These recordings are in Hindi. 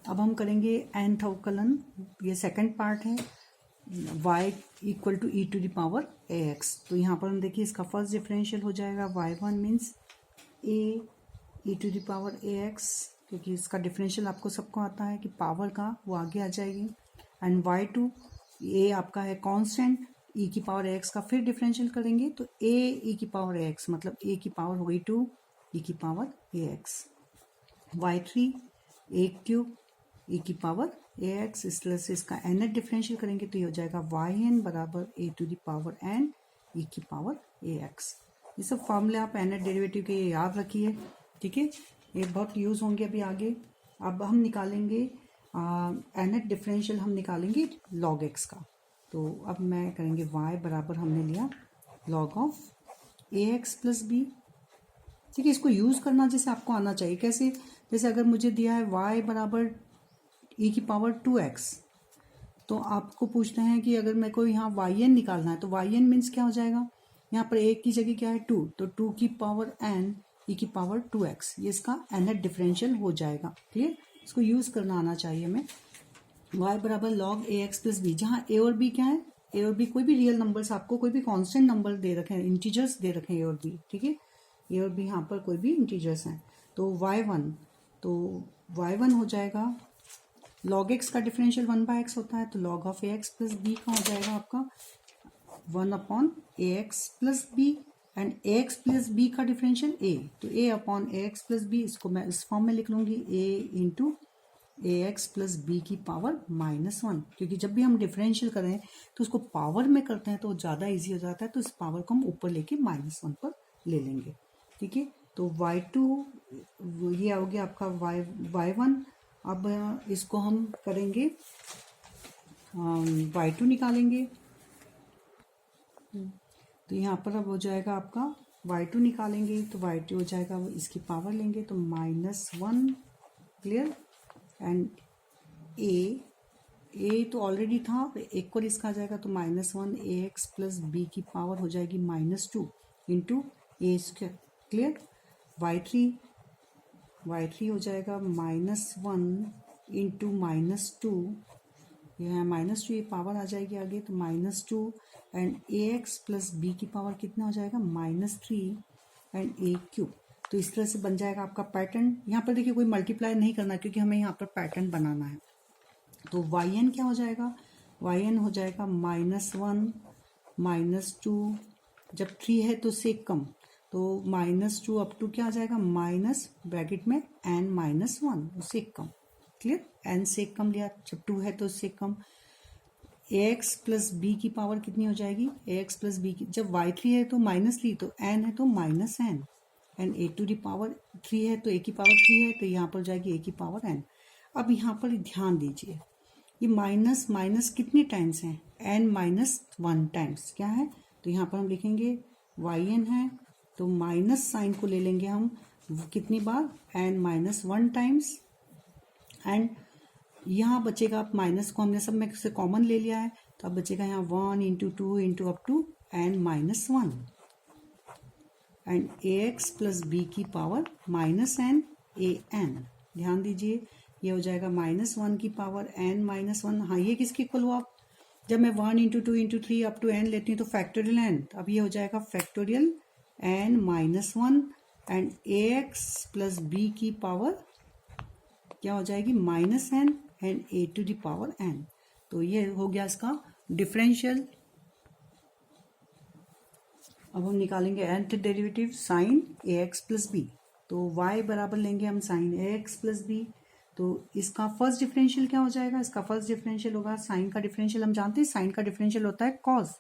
अब हम करेंगे nth अवकलन, ये सेकंड पार्ट है, y equal to e to the power ax। तो यहाँ पर हम देखिए इसका फर्स्ट डिफरेंशियल हो जाएगा y1 means a e to the power ax, क्योंकि इसका डिफरेंशियल आपको सबको आता है कि पावर का वो आगे आ जाएगी। एंड y2 a आपका है कांस्टेंट, e की पावर ax का फिर डिफरेंशियल करेंगे तो a e की पावर ax मतलब a की पावर हो गई 2 e की power ax। y3 a cube e की पावर ax, इस तरह से इसका nth डिफरेंशियल करेंगे तो ये हो जाएगा yn बराबर a to the power n e की पावर ax। ये सब फॉर्मूले आप nth डेरिवेटिव के याद रखिए, ठीक है, ये बहुत यूज़ होंगे अभी आगे। अब हम निकालेंगे nth डिफरेंशियल, हम निकालेंगे log x का। तो अब मैं करेंगे y बराबर हमने लिया log of ax plus b, ठीक है। इसको यूज़ करना जैसे आपको आना चाहिए, कैसे, जैसे अगर मुझे दिया है y बराबर e की पावर 2x, तो आपको पूछते हैं कि अगर मेरे को यहाँ yn निकालना है तो yn मीन्स क्या हो जाएगा, यहाँ पर एक की जगह क्या है 2, तो 2 की पावर n e की पावर 2x, ये इसका nth डिफरेंशियल हो जाएगा। क्लियर, इसको यूज़ करना आना चाहिए हमें। y बराबर लॉग ax प्लस बी, जहाँ a और b क्या है, a और b कोई भी रियल नंबर्स, आपको कोई भी कांस्टेंट नंबर दे रखे हैं, इंटीजर्स दे रखे हैं a और b, ठीक है, a और b यहाँ पर कोई भी इंटीजर्स हैं। तो y1, तो y1 हो जाएगा log x का डिफरेंशियल 1/x होता है, तो log of ax plus b का हो जाएगा आपका 1 upon ax plus b, and ax plus b का डिफरेंशियल a, तो a upon ax plus b, इसको मैं इस फॉर्म में लिख लूँगी a into ax plus b की पावर -1, क्योंकि जब भी हम डिफरेंशियल करें तो उसको पावर में करते हैं तो ज़्यादा इजी हो जाता है, तो इस पावर को हम ऊपर लेके -1 पर ले लेंगे, ठीक है। तो y2 ये हो गया आपका y1। अब इसको हम करेंगे y2 निकालेंगे, तो यहाँ पर अब हो जाएगा आपका y2 निकालेंगे तो y2 हो जाएगा, इसकी पावर लेंगे तो -1, क्लियर। एंड a तो ऑलरेडी था, एक और इसका आ जाएगा तो -1 ax प्लस b की पावर हो जाएगी -2 into a square, clear. y3 हो जाएगा -1 इंटू -2, यह -2, ये पावर आ जाएगी आगे तो -2, एंड ax प्लस b की पावर कितना हो जाएगा -3 एंड a क्यूब। तो इस तरह से बन जाएगा आपका पैटर्न। यहाँ पर देखिए कोई मल्टीप्लाई नहीं करना क्योंकि हमें यहाँ पर पैटर्न बनाना है। तो yn क्या हो जाएगा, yn हो जाएगा -1 -2, जब 3 है तो से कम, तो -2 अप टू क्या आ जाएगा माइनस ब्रैकेट में n-1, उससे कम, क्लियर, n से कम लिया, जब 2 है तो उससे कम। ax प्लस b की पावर कितनी हो जाएगी, ax प्लस b की, जब y3 है तो -3, तो n है तो -n, and a to the power 3 है तो a की पावर 3 है, तो यहाँ पर हो जाएगी a की पावर n। अब यहाँ पर ध्यान दीजिए, ये माइनस माइनस कितने टाइम्स हैं, n-1 टाइम्स क्या है, तो यहाँ पर हम लिखेंगे yn है तो माइनस साइन को ले लेंगे हम कितनी बार, n-1 टाइम्स, एंड यहाँ बचेगा, माइनस को हमने सब में से कॉमन ले लिया है, तो अब बचेगा यहाँ 1 into 2 into up to n-1, and ax plus b की पावर -n an। ध्यान दीजिए ये हो जाएगा -1 की पावर n-1, हाँ ये किसके इक्वल हुआ, जब मैं 1 into 2 into 3 up to n लेती हूँ तो फैक्टोरियल n, अब ये हो जाएगा factorial n-1, and ax plus b की पावर क्या हो जाएगी -n and a to the power n। तो ये हो गया इसका डिफरेंशियल। अब हम निकालेंगे nth derivative sign ax plus b, तो y बराबर लेंगे हम साइन ax प्लस b, तो इसका फर्स्ट डिफरेंशियल क्या हो जाएगा, इसका फर्स्ट डिफरेंशियल होगा साइन का डिफरेंशियल, हम जानते हैं साइन का डिफरेंशियल होता है कॉस,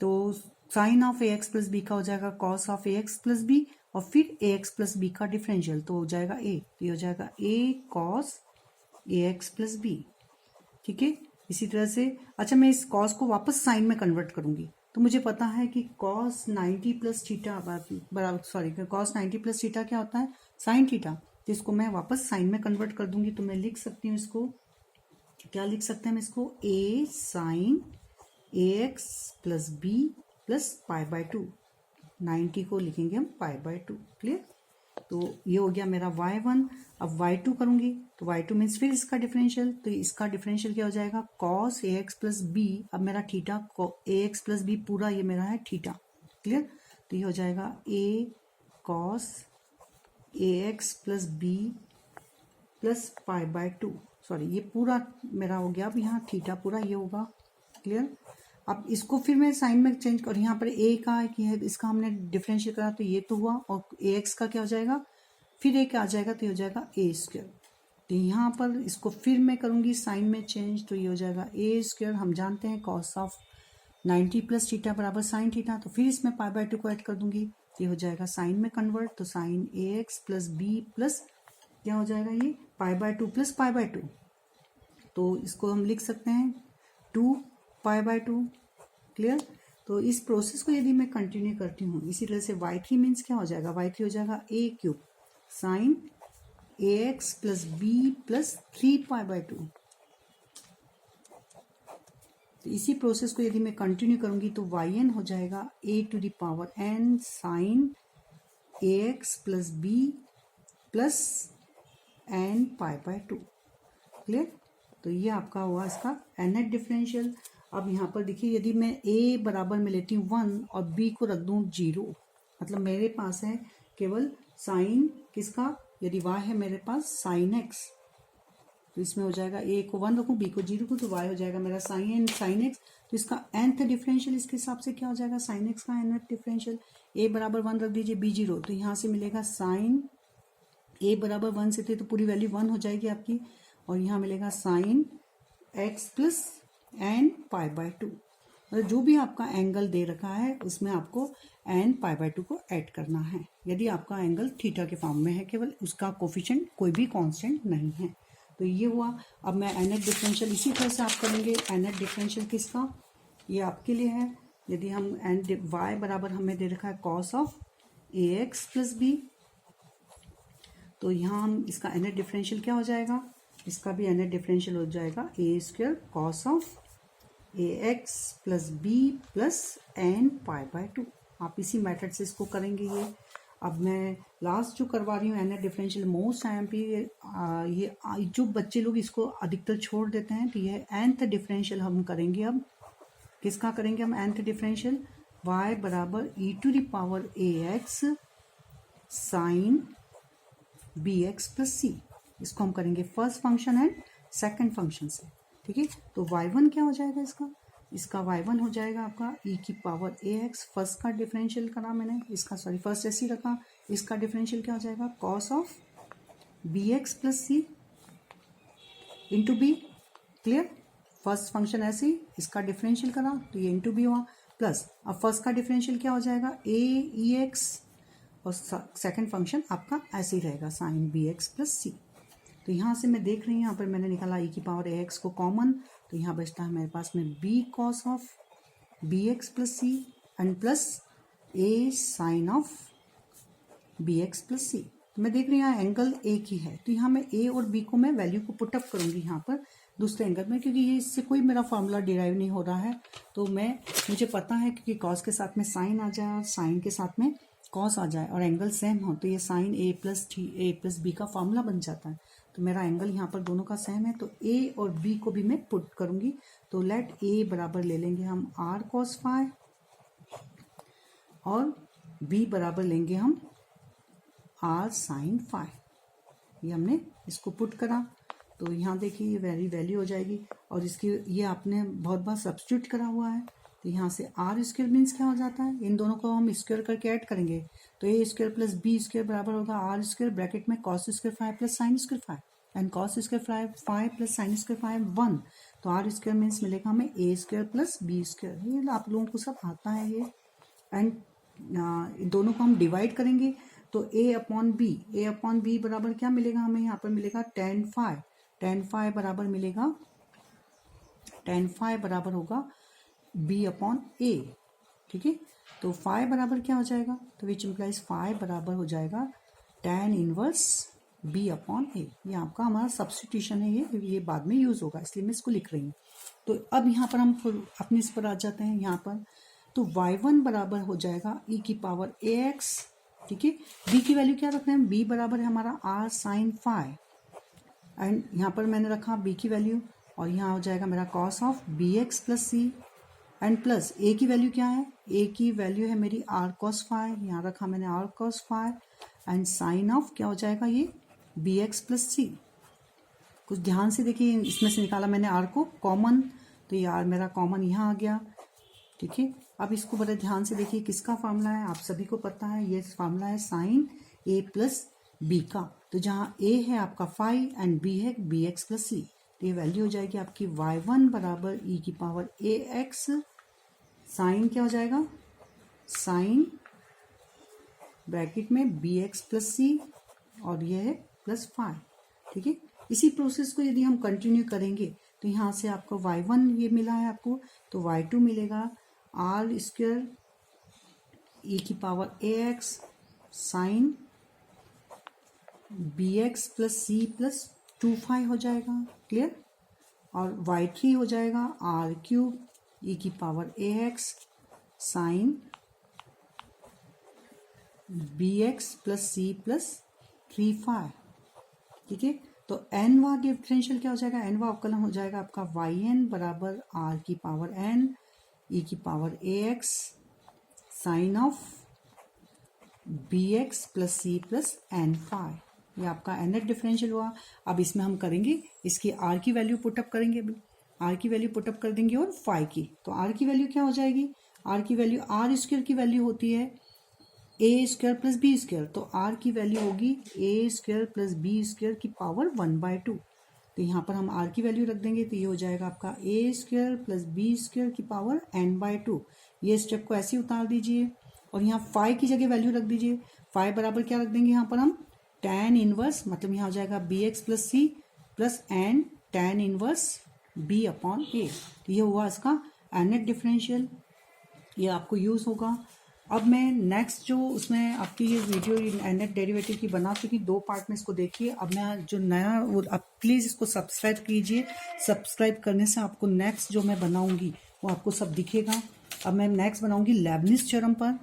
तो sine of ax plus b का हो जाएगा cos of ax plus b, और फिर ax प्लस b का डिफरेंशियल तो हो जाएगा a, तो ये हो जाएगा a cos ax plus b, ठीक है। इसी तरह से अच्छा मैं इस कॉस को वापस साइन में कन्वर्ट करूंगी, तो मुझे पता है कि cos 90 प्लस थीटा बराबर, सॉरी cos 90 प्लस थीटा क्या होता है साइन थीटा, तो इसको मैं वापस साइन में कन्वर्ट कर दूंगी, तो मैं लिख सकती हूँ इसको, क्या लिख सकते हैं हम इसको, a sine ax plus b plus π/2, 90 को लिखेंगे हम π/2, क्लियर। तो ये हो गया मेरा y1। अब y2 करूंगी तो y2 मीन्स फिर इसका डिफरेंशियल, तो इसका डिफरेंशियल क्या हो जाएगा cos ax प्लस बी। अब मेरा थीटा ax प्लस बी पूरा ये मेरा है थीटा, क्लियर। तो ये हो जाएगा a cos ax plus b plus pi by 2, sorry ये पूरा मेरा हो गया। अब यहाँ थीटा पूरा ये होगा, क्लियर। अब इसको फिर मैं साइन में चेंज कर, यहाँ पर a का है इसका हमने डिफरेंशियल करा तो ये तो हुआ, और ax का क्या हो जाएगा फिर एक आ जाएगा तो ये हो जाएगा a स्क्वायर। तो यहाँ पर इसको फिर मैं करूँगी साइन में चेंज, तो ये हो जाएगा a स्क्वायर। हम जानते हैं कॉस ऑफ 90 प्लस थीटा बराबर साइन थीटा, तो फिर इसमें पाई बाय 2 को ऐड कर दूंगी तो ये हो जाएगा साइन में कन्वर्ट, तो sine ax plus b plus क्या हो जाएगा ये pi by 2 plus pi by 2, तो इसको हम लिख सकते हैं 2 पाई बाय 2, क्लियर। तो इस प्रोसेस को यदि मैं कंटिन्यू करती हूँ इसी तरह से y3 मीन्स क्या हो जाएगा, y3 हो जाएगा a cube sine ax plus b plus 3 pi by 2। तो इसी प्रोसेस को यदि मैं कंटिन्यू करूंगी तो yn हो जाएगा a to the power n sine ax plus b plus n pi by 2, clear. तो ये आपका हुआ इसका nth डिफरेंशियल। अब यहाँ पर देखिए यदि मैं a बराबर में लेती हूँ 1 और b को रख दूँ 0, मतलब मेरे पास है केवल साइन किसका, यदि y है मेरे पास साइन x, तो इसमें हो जाएगा a को 1 रखूँ b को 0 रखूँ तो y हो जाएगा मेरा साइन x। तो इसका nth डिफरेंशियल इसके हिसाब से क्या हो जाएगा साइन x का nth डिफरेंशियल, a बराबर 1 रख दीजिए b 0, तो यहाँ से मिलेगा साइन a बराबर 1 से थे तो पूरी वैल्यू 1 हो जाएगी आपकी, और यहाँ मिलेगा sine x plus n pi by 2। मतलब जो भी आपका एंगल दे रखा है उसमें आपको n पाई बाय 2 को ऐड करना है। यदि आपका एंगल थीटा के फॉर्म में है केवल उसका कोफिशिएंट कोई भी कांस्टेंट नहीं है। तो ये हुआ। अब मैं nth डिफरेंशियल इसी तरह से आप करेंगे। nth डिफरेंशियल किसका, ये आपके लिए है। यदि हम y बराबर हमें दे रखा है cos of ax plus b, तो यहाँ हम इसका nth डिफरेंशियल क्या हो जाएगा, इसका भी nth डिफरेंशियल हो जाएगा a square cos of ax plus b plus n pi by 2। आप इसी मेथड से इसको करेंगे ये। अब मैं लास्ट जो करवा रही हूँ nth डिफरेंशियल मोस्ट IMP, ये जो बच्चे लोग इसको अधिकतर छोड़ देते हैं, तो ये nth डिफरेंशियल हम करेंगे। अब किसका करेंगे हम nth डिफरेंशियल, y बराबर e to the power ax sine bx plus c, इसको हम करेंगे first function and second function से, ठीक है। तो y1 क्या हो जाएगा इसका y1 हो जाएगा आपका e की पावर ax, फर्स्ट का डिफरेंशियल करा मैंने, इसका सॉरी फर्स्ट ऐसे ही रखा, इसका डिफरेंशियल क्या हो जाएगा cos of bx plus c into b, clear. First function ऐसे ही, इसका डिफरेंशियल करा तो ये इंटू बी हुआ, प्लस अब फर्स्ट का डिफरेंशियल क्या हो जाएगा a ex, और सेकंड फंक्शन आपका ऐसे ही रहेगा साइन bx प्लस c। तो यहाँ से मैं देख रही हूँ, यहाँ पर मैंने निकाला e की पावर ax को कॉमन, तो यहाँ बचता है मेरे पास में b cos of bx plus c and plus a sine of bx plus c। तो मैं देख रही हूँ यहाँ एंगल एक ही है, तो यहाँ मैं a और b को मैं वैल्यू को पुटअप करूँगी यहाँ पर दूसरे एंगल में, क्योंकि ये इससे कोई मेरा फॉर्मूला डिराइव नहीं हो रहा है। तो मुझे पता है क्योंकि कॉस के साथ में साइन आ जाए और साइन के साथ में कॉस आ जाए और एंगल सेम हो, तो ये साइन a प्लस बी का फॉर्मूला बन जाता है। तो मेरा एंगल यहाँ पर दोनों का सेम है, तो a और b को भी मैं पुट करूँगी। तो लेट a बराबर ले लेंगे हम r cos फाई और b बराबर लेंगे हम r sin फाई। ये हमने इसको पुट करा, तो यहाँ देखिए ये वैल्यू हो जाएगी, और इसकी ये आपने बहुत बार सब्स्टिट्यूट करा हुआ है। तो यहाँ से आर स्क्वायर मीन्स क्या हो जाता है, इन दोनों को हम स्क्वायर करके ऐड करेंगे तो ए स्क्वायर प्लस बी स्क्वायर बराबर होगा आर स्क्वायर ब्रैकेट में cos square five plus sine square five and cos square five plus sine square five 1। तो आर स्क्वायर मीन्स मिलेगा हमें ए स्क्वायर प्लस बी स्क्वायर। ये आप लोगों को सब आता है ये। एंड दोनों को हम डिवाइड करेंगे तो ए अपॉन बी बराबर क्या मिलेगा हमें, यहाँ पर मिलेगा tan फाई बराबर मिलेगा, tan फाई बराबर होगा b अपॉन ए, ठीक है। तो फाई बराबर क्या हो जाएगा, तो विच इम्प्लाइज फाई बराबर हो जाएगा tan इनवर्स b अपॉन ए। ये आपका हमारा सब्स्टिट्यूशन है, ये बाद में यूज होगा इसलिए मैं इसको लिख रही हूँ। तो अब यहाँ पर हम अपने इस पर आ जाते हैं यहाँ पर, तो y1 बराबर हो जाएगा e की पावर ax ठीक है। बी की वैल्यू क्या रख रहे हैं, बी बराबर है हमारा आर साइन फाई, एंड यहाँ पर मैंने रखा बी की वैल्यू, और यहाँ हो जाएगा मेरा cos of B x plus C, and plus A की वैल्यू क्या है, ए की वैल्यू है मेरी आर कॉस फाई, यहाँ रखा मैंने r cos phi, and sine of क्या हो जाएगा ये बी एक्स प्लस सी। कुछ ध्यान से देखिए, इसमें से निकाला मैंने आर को कॉमन, तो ये आर मेरा कॉमन यहाँ आ गया, ठीक है। अब इसको बड़े ध्यान से देखिए, किसका फार्मूला है, आप सभी को पता है, ये फार्मूला है साइन ए प्लस बी का। तो जहाँ ए है आपका फाई एंड बी है बी एक्स प्लस सी, तो ये वैल्यू हो जाएगी आपकी y1 बराबर ई की पावर ए एक्स साइन क्या हो जाएगा, साइन ब्रैकेट में बी एक्स प्लस सी, और ये है प्लस फाई, ठीक है। इसी प्रोसेस को यदि हम कंटिन्यू करेंगे तो यहाँ से आपको y1 ये मिला है आपको, तो y2 मिलेगा आर स्क्वायर ई की power A x sine B x plus C plus 2 हो जाएगा, क्लियर। और y3 हो जाएगा आर क्यूब ई की power A x sine B x plus C plus 3 ठीक है। तो nवा डिफरेंशियल क्या हो जाएगा, nवा अवकलन हो जाएगा आपका yn बराबर r की पावर n e की power ax sine of bx plus C plus n phi, ये आपका nth डिफरेंशियल हुआ। अब इसमें हम करेंगे इसकी r की वैल्यू पुटअप करेंगे, अभी r की वैल्यू पुटअप कर देंगे और फाई की, तो r की वैल्यू क्या हो जाएगी, r की वैल्यू आर स्क्वायर की वैल्यू होती है ए स्क्वायर प्लस बी स्क्वायर, तो आर की वैल्यू होगी ए स्क्वायर प्लस बी स्क्वायर की पावर 1/2, तो यहाँ पर हम आर की वैल्यू रख देंगे, तो ये हो जाएगा आपका ए स्क्वायर प्लस बी स्क्वायर की पावर n/2। ये स्टेप को ऐसे उतार दीजिए और यहाँ फाई की जगह वैल्यू रख दीजिए, फाई बराबर क्या रख देंगे यहाँ पर हम tan इनवर्स, मतलब यहाँ हो जाएगा B x plus C plus N tan inverse B upon A, तो ये हुआ इसका nth डिफरेंशियल, ये आपको यूज़ होगा। अब मैं नेक्स्ट जो उसमें आपकी ये वीडियो nth डेरिवेटिव की बना चुकी 2 पार्ट में, इसको देखिए। अब मैं जो नया वो, आप प्लीज़ इसको सब्सक्राइब कीजिए, सब्सक्राइब करने से आपको नेक्स्ट जो मैं बनाऊंगी वो आपको सब दिखेगा। अब मैं नेक्स्ट बनाऊंगी लेबनिज़ थ्योरम पर।